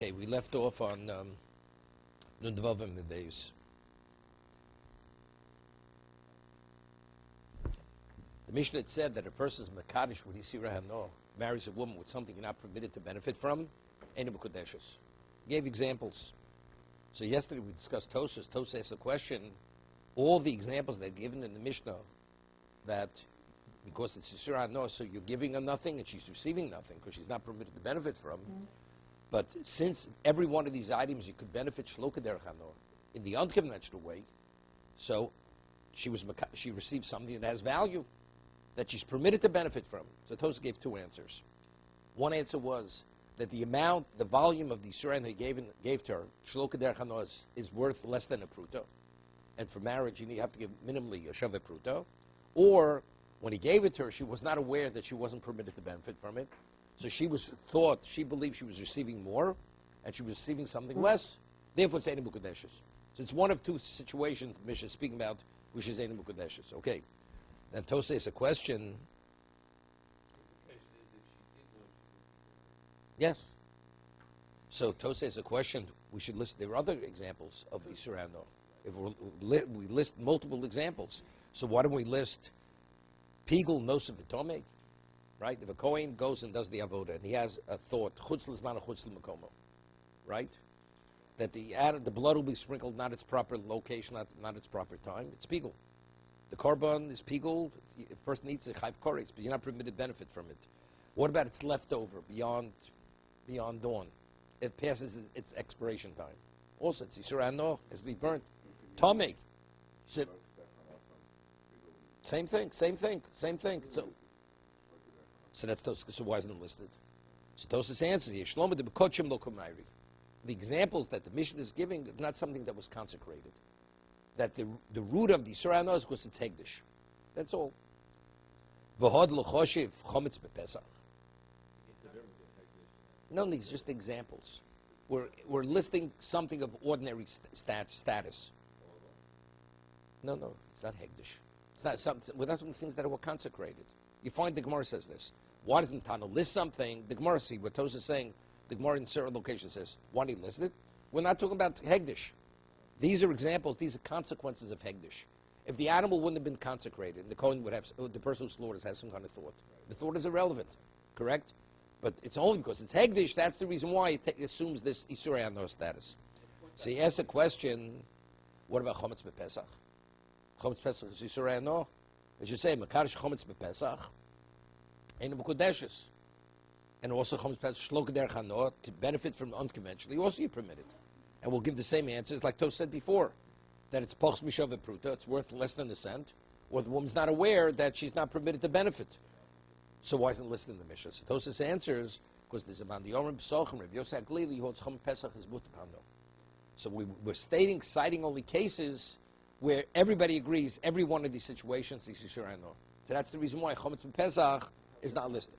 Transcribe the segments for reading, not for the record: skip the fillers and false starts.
Okay, we left off on Nundvavim the days. The Mishnah had said that a person's Makadish with Yisira Hano marries a woman with something you're not permitted to benefit from, Einu B'Kodeshes. Gave examples. So yesterday we discussed Tosas. Tosas asked a question. All the examples they've given in the Mishnah that because it's Yisira Hano, so you're giving her nothing and she's receiving nothing because she's not permitted to benefit from. But since every one of these items you could benefit Shloka Derech Hano in the unconventional way, so she received something that has value that she's permitted to benefit from. So Tosas gave two answers. One answer was that the volume of the Yisura he gave to her, Shloka Derech Hano, is worth less than a pruta. And for marriage, you have to give minimally a Shaveh pruta. Or, when he gave it to her, she was not aware that she wasn't permitted to benefit from it. So she believed she was receiving more, and she was receiving something less. Therefore, it's Einu B'Kodeshes. So it's one of two situations Mishnah is speaking about, which is Einu B'Kodeshes. Okay. Then Tosas asks a question. Yes. So Tosas asks a question. We should list. There are other examples of Yisur Hano. If we list multiple examples, so why don't we list Pigul Nosef V'Tomei? Right? If a Kohen goes and does the avoda and he has a thought, Chutz L'Zman Chutz L'Makomo, right? That the blood will be sprinkled not its proper location, not its proper time. It's Pigul. The korban is Pigul. A person eats a chayv koretz, but you're not permitted to benefit from it. What about its leftover beyond dawn? It passes its expiration time. Also, it's Yisur Hano, has to be burnt. Tomei. Same thing. So that's Tosas. So why isn't it listed? So Tosas answers here. Shlomo de B'Kodshim Lo Kumayri. The examples that the Mishnah is giving is not something that was consecrated. That the root of the Yisur Hano is because it's Hegdish. That's all. V'hod L'Choshev Chometz B'Pesach. No, these are just examples. We're listing something of ordinary status. No, it's not Hegdish. It's not something. We're not doing things that were consecrated. You find the Gemara says this. Why doesn't Tana list something? The Gemara, see what Tosas is saying. The Gemara in certain locations says, why do you list it? We're not talking about Hegdish. These are examples. These are consequences of Hegdish. If the animal wouldn't have been consecrated, the Kohen would have, the person who slaughters has some kind of thought. The thought is irrelevant, correct? But it's only because it's Hegdish. That's the reason why it assumes this Yisur Hano status. So he asks a question. What about Chometz B'Pesach? Chometz Pesach is Yisur Hano. It should say Makarish Chometz B'Pesach, Einu B'Kodeshes, and also Chometz Pesach Shloka Derech Hano to benefit from unconventionally. Also, you're permitted, and we'll give the same answers like Tosas said before, that it's Pochs Mishaveh Pruta, it's worth less than a cent, or the woman's not aware that she's not permitted to benefit. So why isn't it listed in the Mishnah? So Tosas answers because there's about the Yomrim P'Sochim Rav Yosef Glili holds Chometz Pesach is Mutar Hano. So we're citing only cases where everybody agrees, every one of these situations is Yisur Hano. So that's the reason why Chometz B'Pesach is not listed.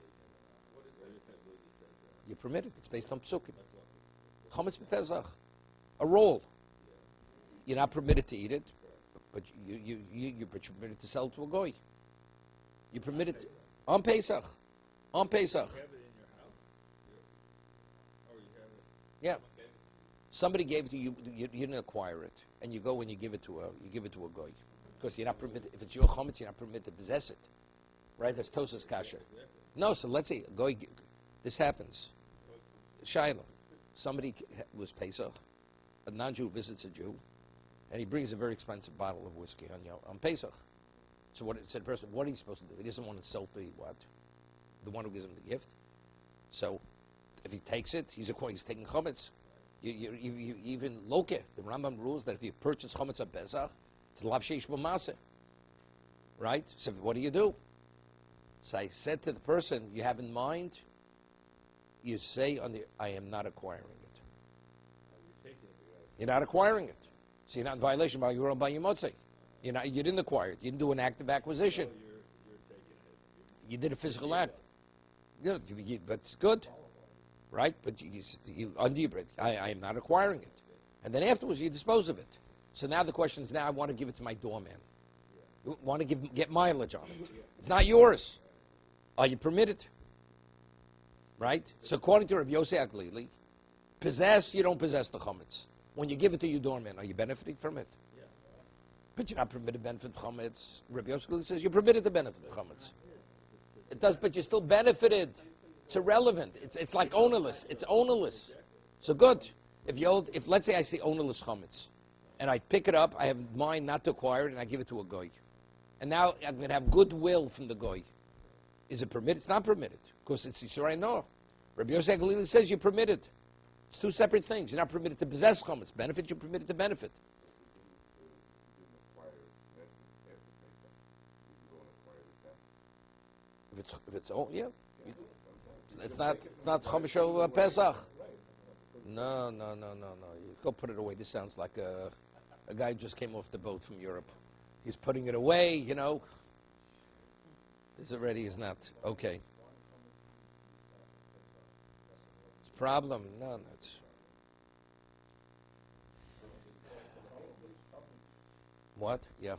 You're permitted. It's based on Psukim. Chometz B'Pesach, a roll. You're not permitted to eat it, but you're permitted to sell it to a goy. You're permitted to, on Pesach. On Pesach. You have it in your house? Or you have it? Yeah. Somebody gave it to you, you didn't acquire it, and you go and you give it to a goy, because you're not permitted. If it's your chometz, you're not permitted to possess it, right? That's Tosas kasher. No, so let's say goy. This happens. Shiloh, somebody was Pesach, a non-Jew visits a Jew, and he brings a very expensive bottle of whiskey on Pesach. So what said the person? What are you supposed to do? He doesn't want to sell the what? The one who gives him the gift. So if he takes it, he's taking chometz. You even loke, the Rambam rules that if you purchase chometz on Pesach, it's lav sheish b'maseh. Right? So what do? So I said to the person, you have in mind, you say I am not acquiring it. You're not acquiring it. So you're not in violation by your own by your motzei. You didn't acquire it. You didn't do an active acquisition. So you're taking it. You did a physical act. Good, but it's good. Right? But you under your breath, I am not acquiring it. And then afterwards, you dispose of it. So now the question is, now I want to give it to my doorman. You want to get mileage on it. It's not yours. Are you permitted? Right? So according to Rav Yosef Glili, Possess, you don't possess the chametz. When you give it to your doorman, are you benefiting from it? Yeah. But you're not permitted to benefit chametz. Rabbi Yosef says you're permitted to benefit the chametz. It does, but you're still benefited. It's irrelevant. It's like ownerless. It's ownerless. So good. If let's say I see ownerless chametz, and I pick it up, I have mine not to acquire it, and I give it to a goy, and now I'm going to have goodwill from the goy. Is it permitted? It's not permitted because it's Yisrael no. Rabbi Yosef Galili says you're permitted. It's two separate things. You're not permitted to possess chametz. Benefit, you're permitted to benefit. If it's oh yeah, it's not Chomishol Pesach. No. You go put it away. This sounds like a guy who just came off the boat from Europe. He's putting it away. You know, this already is not okay. It's a problem. No, it's. What? Yeah.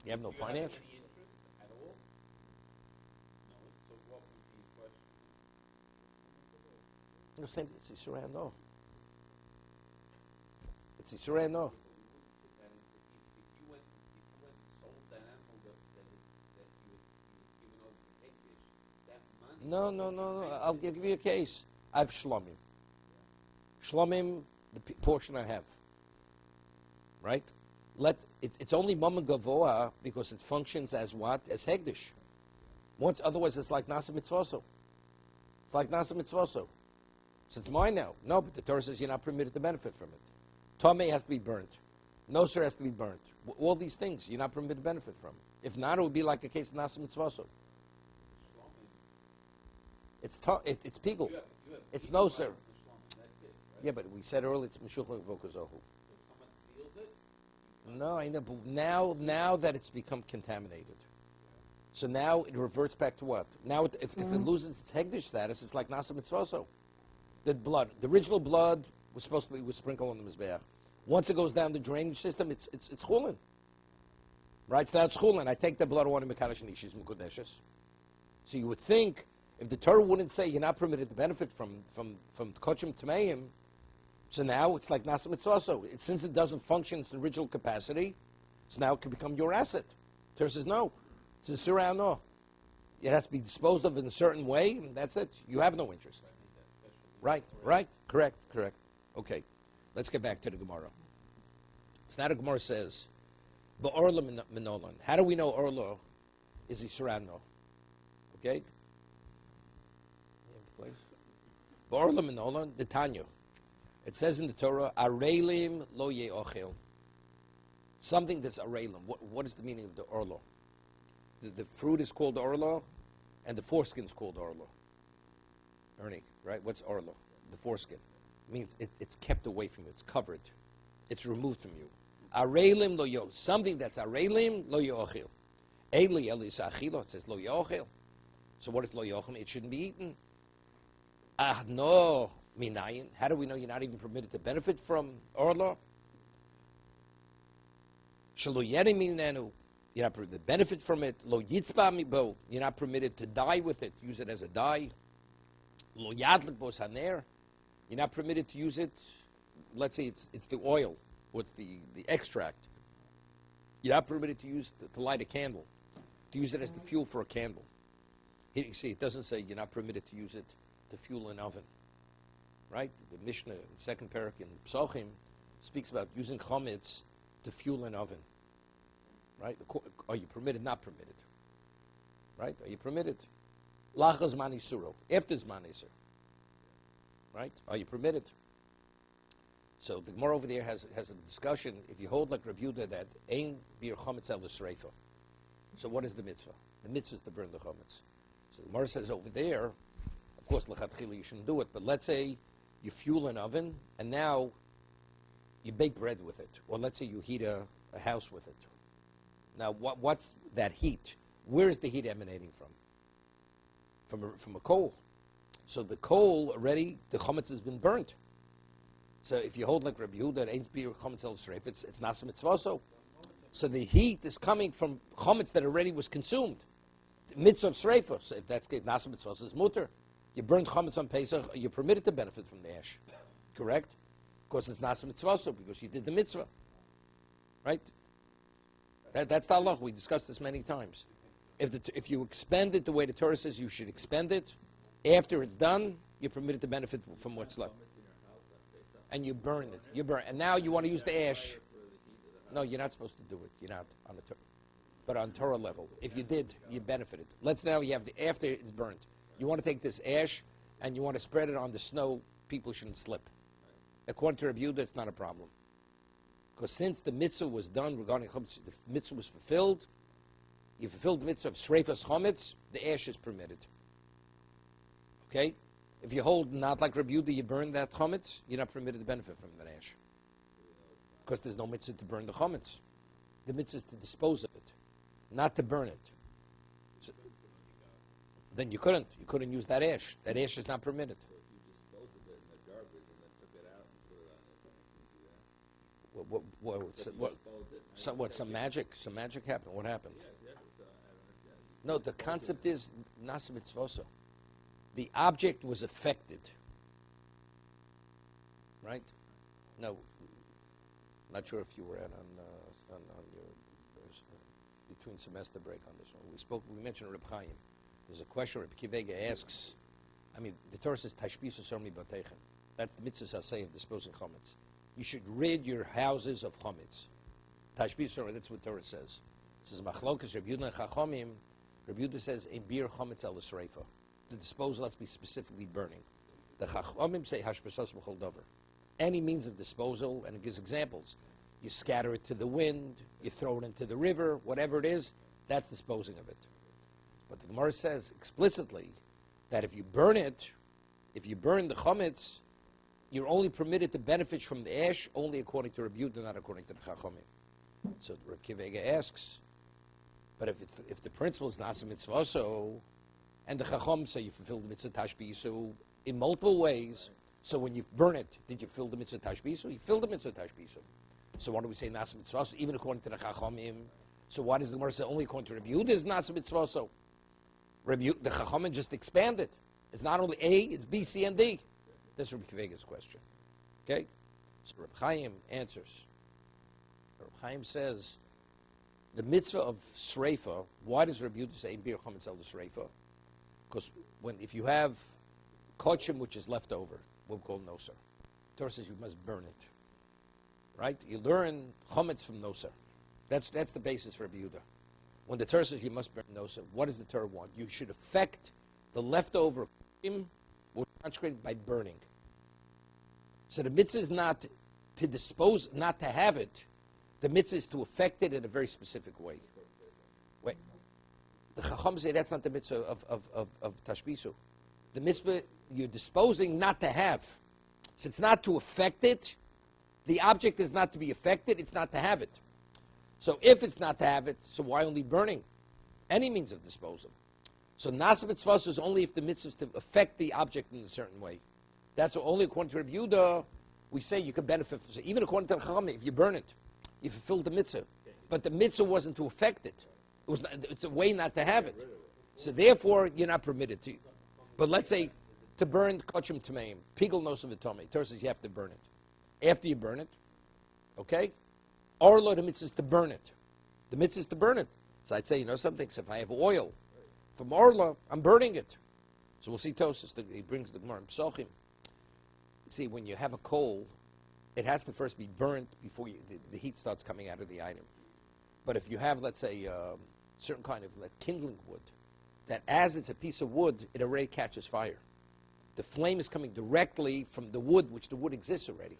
You have no finance? Any interest at all? No. So what would be the question? No, same. It's Yisrael no. It's Yisrael no. And if you went and sold that animal that you had given over to Hektish, that money. No. I'll give you a case. I have shlomim. Shlomim, the portion I have. Right? It's only mama gavoa because it functions as what? As hegdish. Otherwise it's like nasa mitzvoso. It's like nasa mitzvoso. So it's mine now. No, but the Torah says you're not permitted to benefit from it. Tomei has to be burnt. Noser has to be burnt. All these things you're not permitted to benefit from. If not, it would be like a case of nasa mitzvoso. It's pigul. It's noser. That's it, right? Yeah, but we said earlier it's mishuchah vokazohu. If someone steals it, No, I know, but now that it's become contaminated. So now it reverts back to what? Now if it loses its hegdish status, it's like nasa mitzvoso. The blood, the original blood was supposed to be sprinkled on the mizbeach. Once it goes down the drainage system, it's chulin. Right? So now it's chulin. I take the blood of one of mekadosh nishis mukudeshes. So you would think if the Torah wouldn't say you're not permitted to benefit from kochim tameim, so now it's like nasa mitzvoso. Since it doesn't function in its original capacity, so now it can become your asset. Torah says no. It's a surah no. It has to be disposed of in a certain way, and that's it. You have no interest. Right. Correct. Okay. Let's get back to the Gemara. So now the Gemara says, Ba'orla minolan. How do we know Orla is Yisrael no? Okay? Ba'orla minolan, the Tanya. It says in the Torah, Arelim lo ye'ochel. Something that's arelim. What is the meaning of the orlo? The fruit is called orlo, and the foreskin is called orlo. Ernie, right? What's orlo? The foreskin. It means it's kept away from you. It's covered. It's removed from you. Arelim lo yo. Something that's arelim lo ye'ochel. Eli sa'achilo. It says lo ye'ochel. So what is lo ye'ochel? It shouldn't be eaten. Ah, no. Minayin. How do we know you're not even permitted to benefit from orlo? Shalo yeri minenu. You're not permitted to benefit from it. Lo yitzba mibo. You're not permitted to dye with it. Use it as a dye. Lo yadlik bos haner. You're not permitted to use it. Let's say it's the oil. What's the extract? You're not permitted to use to light a candle. To use it as the fuel for a candle. Here you see, it doesn't say you're not permitted to use it to fuel an oven. Right? The Mishnah, second parak in Psochim, speaks about using chametz to fuel an oven. Right? Are you permitted? Not permitted. Right? Are you permitted? Lachas manisuro. After zman iser. Right? Are you permitted? So the Gemara over there has a discussion. If you hold like Rabbi Yehuda that ein bir chametz el l'sreifa. So what is the mitzvah? The mitzvah is to burn the chametz. So the Gemara says over there, of course l'chatchila you shouldn't do it, but let's say you fuel an oven and now you bake bread with it, or let's say you heat a house with it. Now what's that heat? Where is the heat emanating from? From a coal. So the coal already, the chametz has been burnt. So if you hold like Rabbi Yehuda, ain't be chametz el streif, it's nasa mitzvoso. So the heat is coming from chametz that already was consumed. mitzvah of Sreifa. So if that's the case, Nasa mitzvah is mutter. You burn chametz on Pesach, you're permitted to benefit from the ash. Correct? Because it's Nasa mitzvah, because you did the mitzvah. Right? That's the halach. We discussed this many times. If you expend it the way the Torah says you should expend it, after it's done, you're permitted to benefit from what's left. And you burn it. You burn, and now you want to use the ash. No, you're not supposed to do it. You're not on the Torah, but on Torah level. If you did, you benefited. Let's now you have the after it's burnt. You want to take this ash and you want to spread it on the snow. People shouldn't slip. According to Rabbi Yehuda, it's not a problem. Because since the mitzvah was done regarding chametz, the mitzvah was fulfilled. You fulfilled the mitzvah of shreifas chametz, the ash is permitted. Okay? If you hold not like Rabbi Yehuda, you burn that chametz, you're not permitted to benefit from that ash. Because there's no mitzvah to burn the chametz. The mitzvah is to dispose of it, not to burn it. So, then you couldn't. You couldn't use that ash. That ash is not permitted. Some magic happened. What happened? No, the concept is nasa mitzvoso. The object was affected. Right? No. Not sure if you were on your between semester break on this one. We mentioned Reb Chaim. There's a question Reb Kivega asks. I mean, the Torah says tashbisu sormi bateichen. That's the mitzvah saseh of disposing chametz. You should rid your houses of chametz. Tashbisu sormi. That's what Torah says. It says machlokas Reb Yehuda and Chachomim. Reb Yehuda says in bir chametz el l'sreifa. The disposal has to be specifically burning. The Chachomim say hashbasas b'chol dover. Any means of disposal, and it gives examples. You scatter it to the wind, you throw it into the river, whatever it is, that's disposing of it. But the Gemara says explicitly that if you burn it, if you burn the chametz, you're only permitted to benefit from the ash only according to Rabbi Yehuda, not according to the Chachomim. So Rabbi Kivega asks, but if the principle is nasa mitzvaso, and the Chachom say you fulfill the mitzvah tashbisu in multiple ways, so when you burn it, did you fill the mitzvah tashbisu? You filled the mitzvah tashbisu. So why do we say nasa mitzvaso, even according to the Chachomim? So why does the Gemara say only according to Rabbi Yehuda is nasa mitzvaso? The Chachomim just expanded. It's not only A, it's B, C, and D. That's Rabbi Kivega's question. Okay? So Rabbi Chaim answers. Rabbi Chaim says, the mitzvah of Sreifa, why does Rabbi Yehuda say Bir Chametz El Sreifa? Because if you have kochim which is left over, we'll call noser. Torah says you must burn it. Right? You learn chametz from noser. That's the basis for Rabbi Yehuda. When the Torah says you must burn noser, what does the Torah want? You should affect the leftover kochim which is consecrated by burning. So the mitzvah is not to dispose, not to have it. The mitzvah is to affect it in a very specific way. Wait. The Chacham say that's not the mitzvah of tashbisu. The mitzvah you're disposing not to have. So it's not to affect it. The object is not to be affected. It's not to have it. So if it's not to have it, so why only burning? Any means of disposal. So nasa mitzvah is only if the mitzvah is to affect the object in a certain way. That's only according to Rabbi Yehuda, we say you can benefit from it. Even according to the Chacham, if you burn it, you fulfilled the mitzvah. But the mitzvah wasn't to affect it. It's a way not to have it. So therefore, you're not permitted to. But let's say, to burn kochim tameim, pigel nos of atome. Torah says you have to burn it. After you burn it, okay? Orlo, the mitzvah is to burn it. The mitzvah is to burn it. So I'd say, you know something, so if I have oil from Orlo, I'm burning it. So we'll see Tosas, he brings the Gemara in Psochim. See, when you have a coal, it has to first be burnt before the heat starts coming out of the item. But if you have, let's say, certain kind of kindling wood, that as it's a piece of wood, it already catches fire. The flame is coming directly from the wood, which the wood exists already.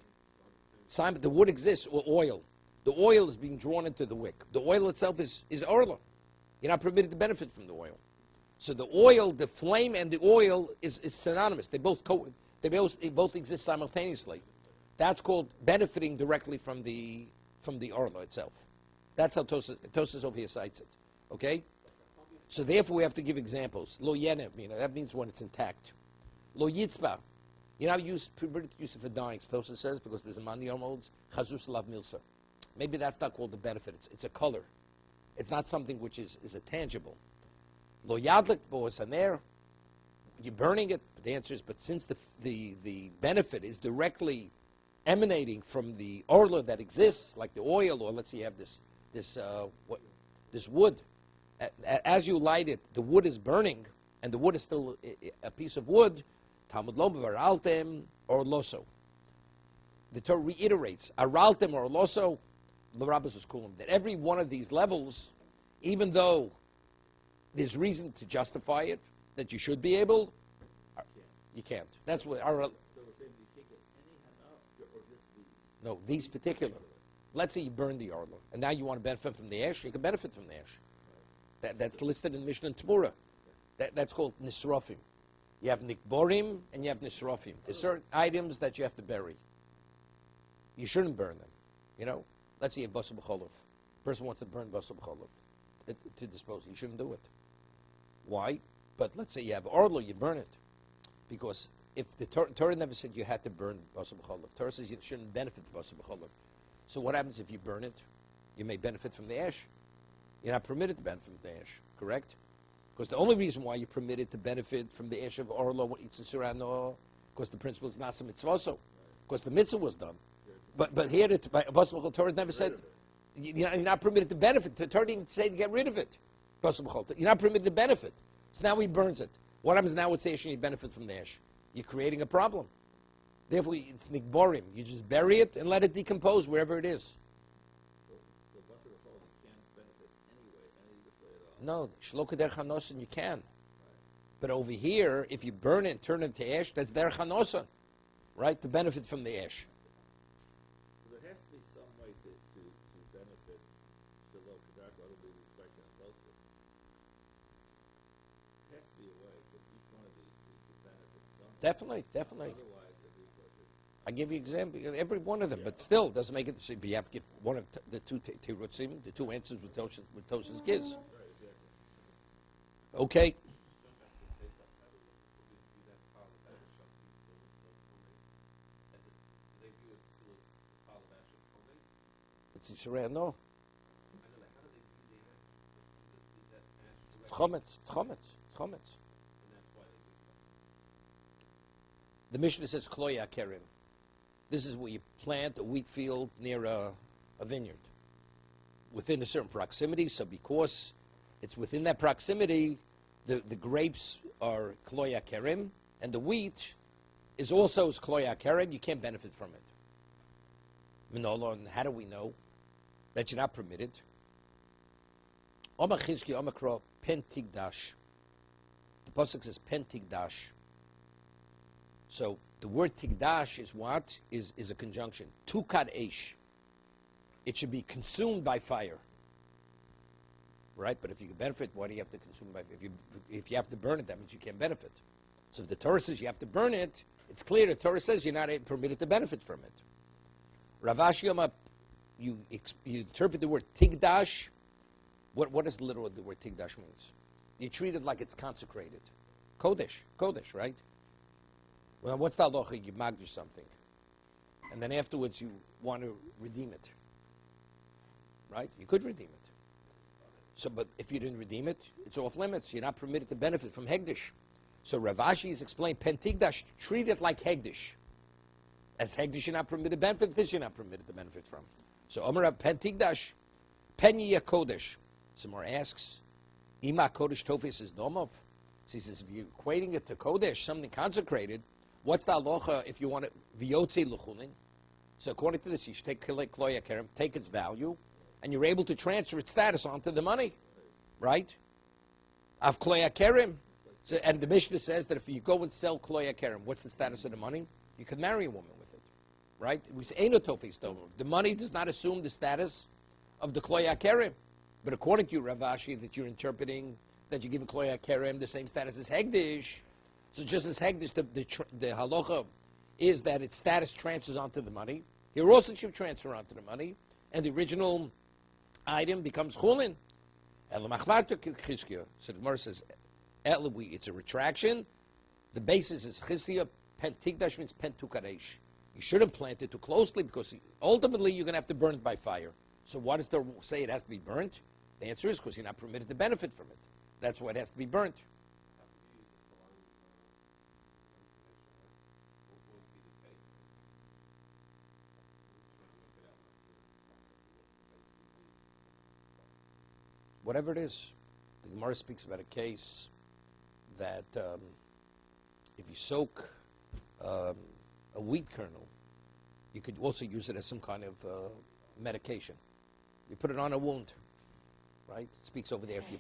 Simon, the wood exists, or oil. The oil is being drawn into the wick. The oil itself is orla. You're not permitted to benefit from the oil. So the oil, the flame and the oil is synonymous. They both exist simultaneously. That's called benefiting directly from the orla itself. That's how Tosas over here cites it. Okay? So therefore we have to give examples. Lo yenev, that means when it's intact. Lo yitzba. You're not permitted to use it for dying, Tosas says, because there's a man modes, chazus lav milsa. Maybe that's not called the benefit. It's a color. It's not something which is a tangible. Lo yadlik bo'asaner. You're burning it. But the answer is, but since the benefit is directly emanating from the orla that exists, like the oil, or let's say you have this wood. As you light it, the wood is burning, and the wood is still a piece of wood. Talmud lo araltem or loso. The Torah reiterates araltem or loso. The rabbis is calling that every one of these levels, even though there's reason to justify it, that you should be able, you can't. That's what our. So we're saying you can't get any hana or just these? No, these particular. Let's say you burn the arla, and now you want to benefit from the ash. You can benefit from the ash. That's listed in Mishnah and Tamura. That's called nisrofim. You have nikborim and you have nisrofim. There's certain items that you have to bury. You shouldn't burn them. You know, let's say you have basar b'cholov. Person wants to burn basar b'cholov to dispose. You shouldn't do it. Why? But let's say you have arla, you burn it, because if the Torah never said you had to burn basar b'cholov. Torah says you shouldn't benefit from basar b'cholov. So what happens if you burn it? You may benefit from the ash. You're not permitted to benefit from the ash, correct? Because the only reason why you're permitted to benefit from the ash of orlo, because the principle is nasa mitzvaso, because the mitzvah was done. But here, the Torah never said you're not permitted to benefit. The Torah didn't say to get rid of it. You're not permitted to benefit. So now he burns it. What happens now with ash and you benefit from the ash? You're creating a problem. Therefore, it's nikborim. You just bury it and let it decompose wherever it is. So basar b'cholov you can't benefit anyway, any way at all? No, shlo k'derech hanosan you can. But over here, if you burn it and turn it to ash, that's derech hanosan, right? To benefit from the ash. So there has to be some way to benefit below kadak, otherwise it's quite closer. There has to be a way for each one of these to benefit some. Definitely. Otherwise, I give you example every one of them, but still doesn't make it. So you have to give one of the two tirutzim, the two answers with Tosha's gives. Okay. It's Yisrael, no. It's chometz. The Mishnah says kloya kerim. This is where you plant a wheat field near a vineyard within a certain proximity. So because it's within that proximity, the grapes are kloya kerim, and the wheat is also kloya kerim. You can't benefit from it. Minola, and how do we know that you're not permitted? Oma chizki omakro pentigdash. The pasuk says pentigdash. So the word tigdash is what? Is a conjunction. Tukad eish. It should be consumed by fire. Right? But if you can benefit, why do you have to consume by fire? If you have to burn it, that means you can't benefit. So if the Torah says you have to burn it, it's clear the Torah says you're not permitted to benefit from it. Rav Ashi Yoma, you interpret the word tigdash. What does literally the word tigdash means? You treat it like it's consecrated. Kodesh, right? Well, what's the halacha? You magdish something, and then afterwards you want to redeem it, right? You could redeem it. So, but if you didn't redeem it, it's off limits. You're not permitted to benefit from hegdish. So Rav Ashi has explained pentigdash. Treat it like hegdish. As hegdish, you're not permitted to benefit. This you're not permitted to benefit from. So Omer pentigdash, penye kodesh. Somewhere asks, ima kodesh tofis is domov. So he says, if you're equating it to kodesh, something consecrated. What's the halacha if you want it v'yotzi l'chunin? So according to this, you should take kloya kerem, take its value, and you're able to transfer its status onto the money, right? Av kloya kerem. So, and the Mishnah says that if you go and sell kloya kerem, what's the status of the money? You could marry a woman with it, right? We say eino tofis domov. The money does not assume the status of the kloya kerem, but according to you, Rav Ashi, that you're interpreting that you give a kloya kerem the same status as hegdish. So just as hegdish, the halacha is that its status transfers onto the money. Here also should transfer onto the money, and the original item becomes chulin. So the Gemara says, it's a retraction. The basis is chizkiya. Pentigdash means pentukaresh. You shouldn't plant it too closely because ultimately you're going to have to burn it by fire. So why does the say it has to be burnt? The answer is because you're not permitted to benefit from it. That's why it has to be burnt. How could you use the salami information? What would be the case? I'm trying to look it up. Whatever it is. The Gemara speaks about a case that if you soak a wheat kernel, you could also use it as some kind of medication. You put it on a wound, right? It speaks over there if you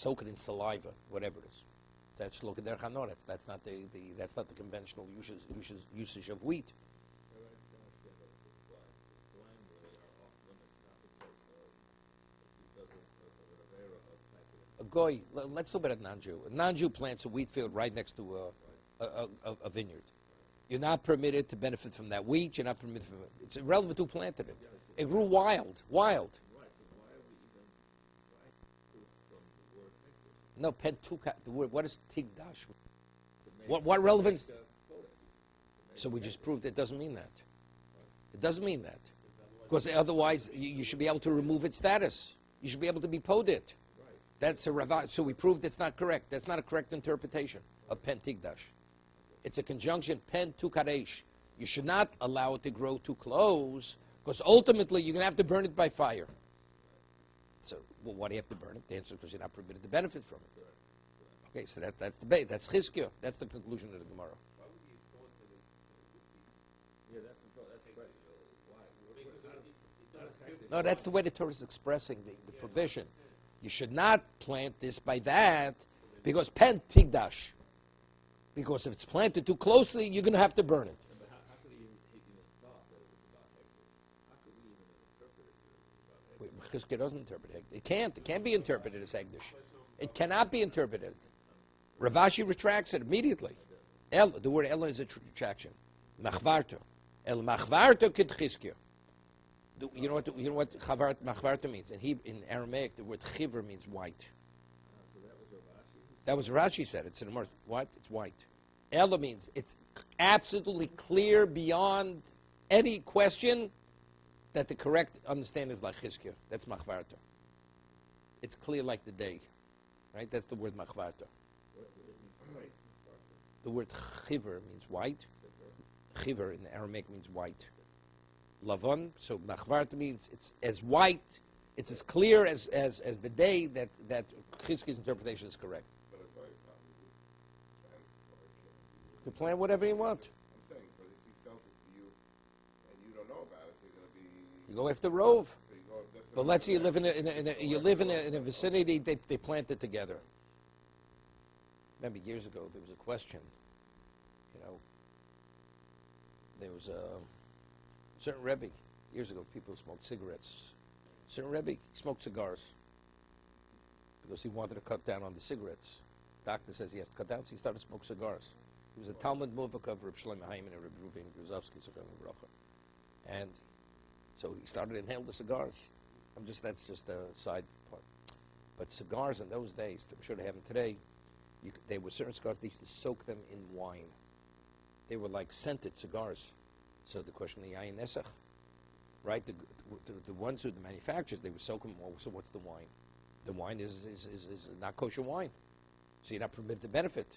soak it in saliva, whatever it is. That's shloka derech hanoretz. That's not the conventional usage of wheat. A goy, let's talk about a non-Jew. A non-Jew plants a wheat field right next to a vineyard. You're not permitted to benefit from that wheat. You're not permitted from it. It's irrelevant who planted it. It grew wild. No, pentuka. The word. What is tigdash? What relevance? So we just proved it doesn't mean that. It doesn't mean that. Because otherwise, you should be able to remove its status. You should be able to be podit. That's a rava. So we proved it's not correct. That's not a correct interpretation of pen tigdash. It's a conjunction pen tu karesh. You should not allow it to grow too close, because ultimately you're going to have to burn it by fire. So, well, why do you have to burn it? The answer is because you're not permitted to benefit from it. Okay, so that's the base. That's chizkiyah. That's the conclusion of the Gemara. Why would you thought that it would be? Yeah, that's right. Why? No, that's the way the Torah is expressing the provision. You should not plant this by that, because pen tigdash. Because if it's planted too closely, you're going to have to burn it. But how could he even thought that it was about hektish? How could we even interpret it as about hektish? Chizkiyah doesn't interpret hektish. It can't. It can't be interpreted as hektish. It cannot be interpreted. Rav Ashi retracts it immediately. The word ella is a retraction. Machvarto. El machvarto kid chizkiyah. You know what machvarto means? In Aramaic, the word chiver means white. So that was Rav Ashi? That was Rashi said. It's in the Gemara. What? It's white. Ella means it's absolutely clear beyond any question that the correct understanding is like chizkiyah. That's machvarto. It's clear like the day. Right? That's the word machvarto. The word chiver means white. Chiver in Aramaic means white. Lavon, so machvarto means it's as white, it's as clear as the day that Chizkiyah's interpretation is correct. But I thought you probably would plan for a kid. You can plan whatever you want. I'm saying, but if he sells it to you and you don't know about it, you're going to be... You go after Rove. So you go, that's But let's say you live in a vicinity, they plant it together. Remember years ago there was a question, there was a certain Rebbe, years ago people smoked cigarettes. Certain Rebbe smoked cigars because he wanted to cut down on the cigarettes. Doctor says he has to cut down, so he started to smoke cigars. He was a Talmud Muvak of Reb Shlomo Hyman and Reb Reuven Gruzovsky, and so he started to inhale the cigars. That's just a side part. But cigars in those days, I'm sure they have them today, they were certain cigars, they used to soak them in wine. They were like scented cigars. So the question of the yayin nesach, right? The ones who the manufacturers, they would soak them. Well, so what's the wine? The wine is not kosher wine, so you're not permitted to benefit.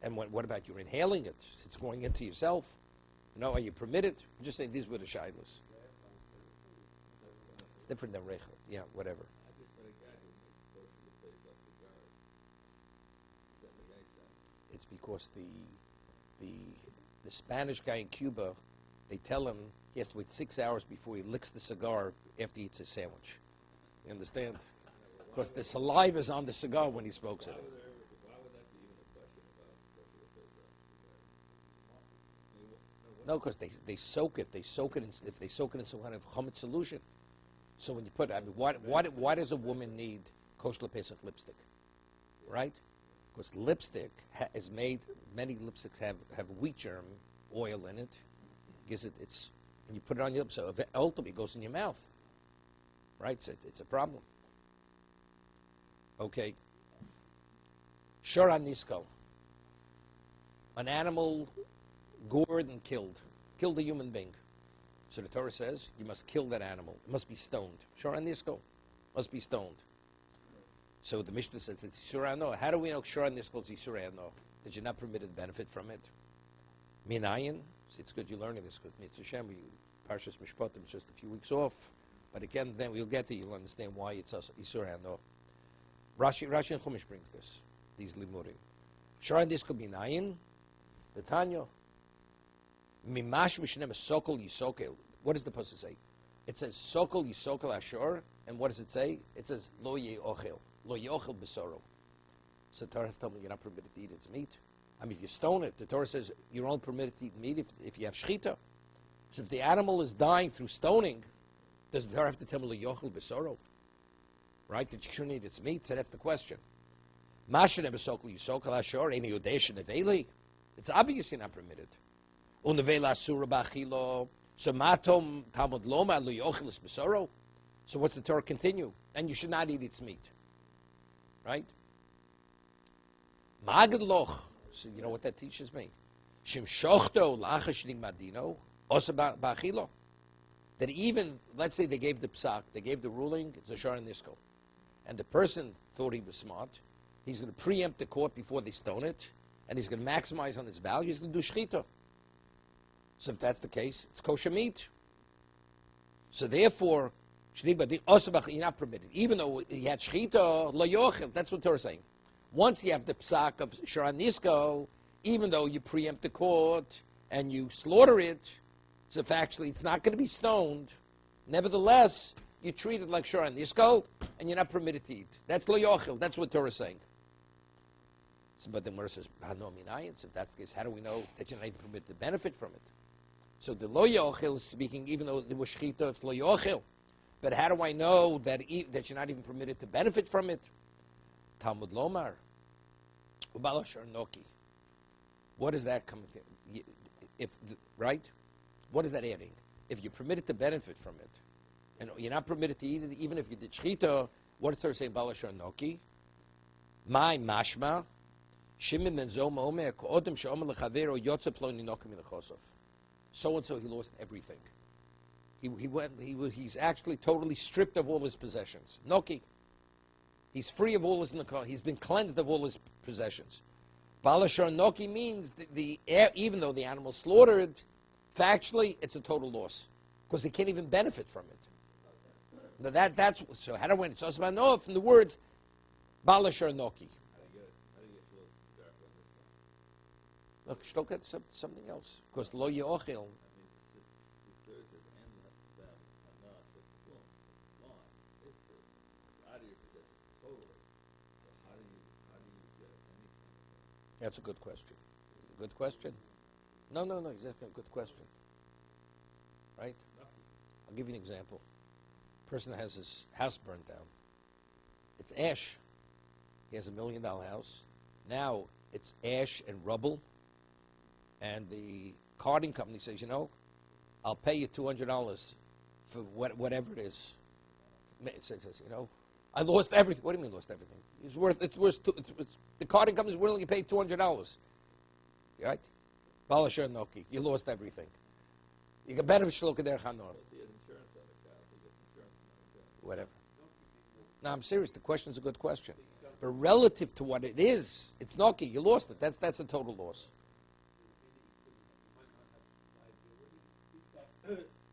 And what about you're inhaling it? It's going into yourself. Are you permitted? I'm just saying these were the shilas. It's different than rechel. Yeah, whatever. I just met a guy who makes kosher to place up cigars. Is that the guy said? It's because the Spanish guy in Cuba, they tell him he has to wait 6 hours before he licks the cigar after he eats his sandwich. You understand? Because the saliva is on the cigar when he smokes it. Why would that be even a question about kosher to place up cigars? No, because they soak it. They soak it in some kind of chametz solution. So when you put, why does a woman need kosher pesach lipstick? Right? Because lipstick is made. Many lipsticks have wheat germ oil in it. Gives it when you put it on your lips, so ultimately it goes in your mouth. Right? So it's a problem. Okay. Shora nisko. An animal gored and killed a human being. So the Torah says you must kill that animal. It must be stoned. Shora nisko must be stoned. So the Mishnah says it's Yisur Ano. How do we know Kshara Niskal is Yisur Ano? That you're not permitted to benefit from it? Minayin. It's good you're learning this. Because Mitzvah Shem, Parshas Mishpatim is just a few weeks off. But again, then we'll get to it. You'll understand why it's Yisur Ano. Rashi and Chumash brings this. These limurim. Kshara Niskal Minayin. The Tanya. Mimash Mishnem Sokol Yisokel. What does the pasuk say? It says Sokol Yisokel Ashur. And what does it say? It says Lo Ye'ochel. Lo Ye'ochel Besoro. So the Torah has told me you're not permitted to eat its meat. I mean, if you stone it, the Torah says you're only permitted to eat meat if you have shchita. So if the animal is dying through stoning, does the Torah have to tell me Lo Ye'ochel Besoro? Right? That you shouldn't eat its meat? So that's the question. Mashane Besokol Yisokel Ashur. Any Yodesh Nedeli. It's obviously not permitted. Unevela Surah Bachilo. So matom Talmud Loma Lo Yochelis Besoro. So what's the Torah continue? And you should not eat its meat. Right? Magad Loch. So you know what that teaches me? Shim Shochto Lachashning Madino. Osa Bachilo. That even, let's say they gave the psak, they gave the ruling, it's a Shar and Nisko. And the person thought he was smart. He's going to preempt the court before they stone it. And he's going to maximize on its value. He's going to do shchita. So if that's the case, it's kosher meat. So therefore, you're not permitted. Even though he had shchita, lo yochel, that's what Torah is saying. Once you have the psak of Sharan Nisko, even though you preempt the court and you slaughter it, so factually it's not going to be stoned, nevertheless, you treat it like Sharan Nisko, and you're not permitted to eat. That's lo yochel, that's what Torah is saying. So, but then where it says, so if that's the case, how do we know that you're not even permitted to benefit from it? So the lo yochel is speaking, even though there was shchita, it's lo yochel. But how do I know that that you're not even permitted to benefit from it? Talmud Lomar. Ubalashar Noki. What does that come to? Right? What is that adding? If you're permitted to benefit from it, and you're not permitted to eat it, even if you did shchita, what does Torah say? Balashar Noki. My mashma. Shimon ben Zoma Omer Kodem Sheomer Lechavero Yotze Ploni Nokim Milachosov. So and so he lost everything. He's actually totally stripped of all his possessions. Noki. He's free of all his nakah. He's been cleansed of all his possessions. Balashar Noki means even though the animal's slaughtered, factually it's a total loss because he can't even benefit from it. Now that's so. How do we know from the words Balashar Noki? Look, look at something else. Because lo yochel. That's a good question. Good question. No, exactly a good question. Right? I'll give you an example. A person has his house burned down. It's ash. He has $1 million house. Now it's ash and rubble. And the carding company says, I'll pay you $200 for whatever it is. It says, I lost everything. What do you mean lost everything? The carding company is willing to pay $200. Right? Balashar Noki. You lost everything. You can benefit Shloka Der Chanor. Whatever. No, I'm serious. The question is a good question. But relative to what it is, it's Noki. You lost it. That's a total loss.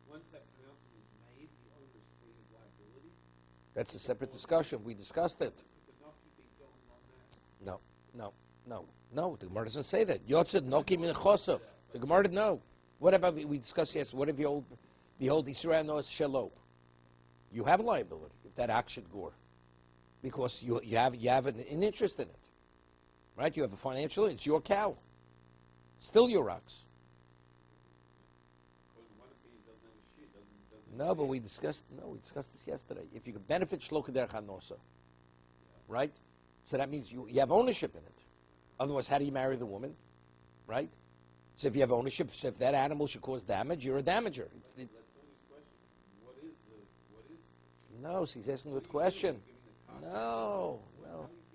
Once that pronouncement is made, the owner is free of liability. That's a separate discussion. We discussed it. No. The Gemara doesn't say that. Yotzed Noki Min Chosov. The Gemara didn't know. What about we discussed yesterday? What if the old Yisrael knows Shalom? You have a liability if that ox should gore, because you have an interest in it, right? You have a financial. It's your cow. Still your ox. No, but we discussed this yesterday. If you can benefit Shloka Der Chanosa, right? So that means you have ownership in it. Otherwise, how do you marry the woman, right? So if you have ownership, so if that animal should cause damage, you're a damager. No, he's asking a good question. No,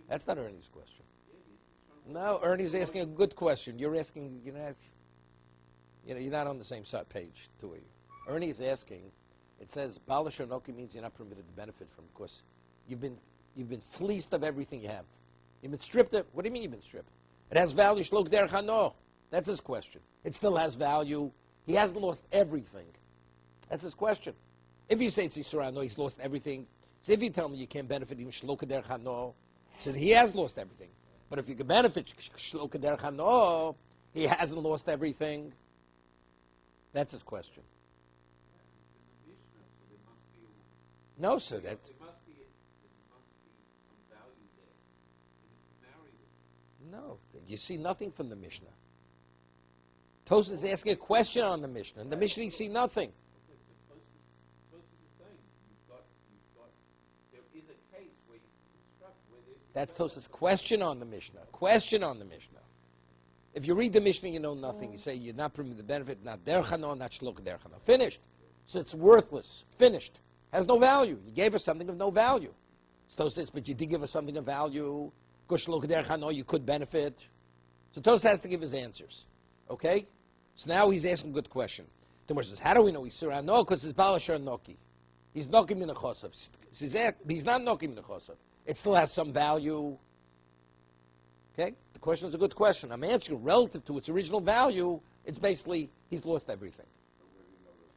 that's not Ernie's question. No, Ernie's asking a good question. You're asking, you're not on the same page, two of you. Ernie's asking. It says Balashar Noki means you're not permitted to benefit from, because you've You've been fleeced of everything you have. You've been stripped of. What do you mean you've been stripped? It has value. Shlok derech hano. That's his question. It still has value. He hasn't lost everything. That's his question. If you say it's Yisur Hano, he's lost everything. So if you tell me you can't benefit him Shlok derech hano, so he has lost everything. But if you can benefit Shlok derech hano, he hasn't lost everything. That's his question. In the Mishnah, so there must be No, sir. there must be some value there. And if you marry it, No. You see nothing from the Mishnah. Tosfos is asking a question on the Mishnah. In the Mishnah, you see nothing. okay, so Tosfos is saying there is a case where you construct where there's That's Tosfos' question on the Mishnah. Question on the Mishnah. If you read the Mishnah, you know nothing. You say you're not permitting the benefit, not derech hano, not shlok derech hano. Finished. So it's worthless. Finished. Has no value. You gave us something of no value. Tosfos says, but you did give us something of value. Go shlok derech hano, you could benefit. So Tosfos has to give his answers. Okay? So now he's asking a good question. Tomar says, how do we know he's surah? No, because it's balashar noki. He's nokim in a chosav. He's not nokim in a chosav. It still has some value. Okay? The question is a good question. I'm answering relative to its original value. It's basically, he's lost everything.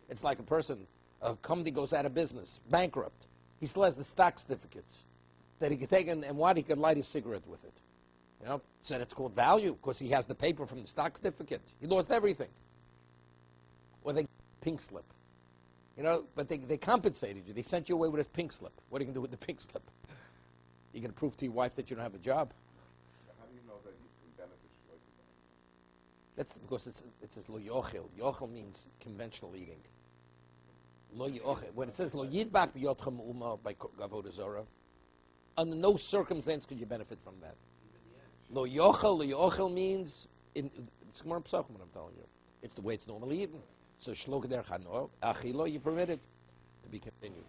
It's like a person, a company goes out of business, bankrupt. He still has the stock certificates that he could take and what he could light his cigarette with it. You know, so it's called value because he has the paper from the stock certificate. He lost everything. Or they pink slip. You know, but they compensated you. They sent you away with a pink slip. What are you going to do with the pink slip? You going to prove to your wife that you don't have a job? How do you know that you can benefit Shloka? That's because it says lo yochel. Yochel means conventional eating. Lo yochel. When it says lo yidbak b'yotchem uma by avodah zarah, under no circumstance could you benefit from that. Lo yochel means, it's Gemara Pesachim what I'm telling you. It's the way it's normally eaten. So shlok derech hano, achilo, you permitted to be continued.